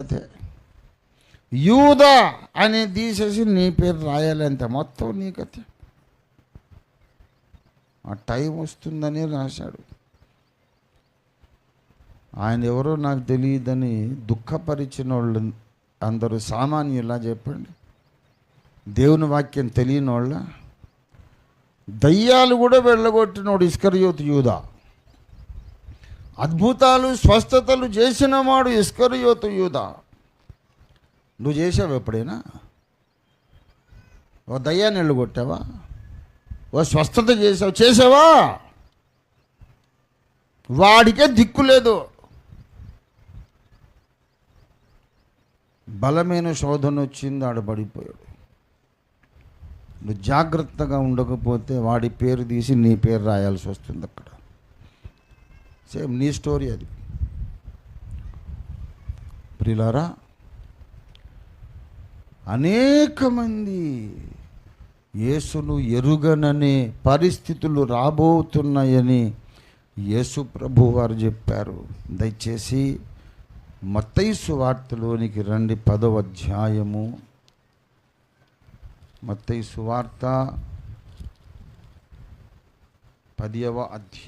అదే యూదా అని తీసేసి నీ పేరు రాయాలంటే మొత్తం నీకతే ఆ టైం వస్తుందని రాశాడు. ఆయన ఎవరో నాకు తెలియదని దుఃఖపరిచిన వాళ్ళు అందరూ సామాన్యులా చెప్పండి? దేవుని వాక్యం తెలియని వాళ్ళ? దయ్యాలు కూడా వెళ్ళగొట్టినోడు ఇస్కరియోతు యూదా. అద్భుతాలు స్వస్థతలు చేసిన వాడు ఇస్కరియోతు యూదా. నువ్వు చేసావు ఎప్పుడైనా? ఓ దయ్యాన్ని వెళ్ళగొట్టావా? ఓ స్వస్థత చేసావా? వాడికే దిక్కు లేదు. బలమైన శోధన వచ్చింది, ఆడబడిపోయాడు. నువ్వు జాగ్రత్తగా ఉండకపోతే వాడి పేరు తీసి నీ పేరు రాయాల్సి వస్తుంది అక్కడ. సేమ్ నీ స్టోరీ అది. ప్రియులారా, అనేక మంది యేసును ఎరుగననే పరిస్థితులు రాబోతున్నాయని యేసు ప్రభు వారు చెప్పారు. దయచేసి మత్తయి సువార్తలోనికి రండి. 10వ అధ్యాయము. మత్తయి సువార్త 10వ అధ్యాయం.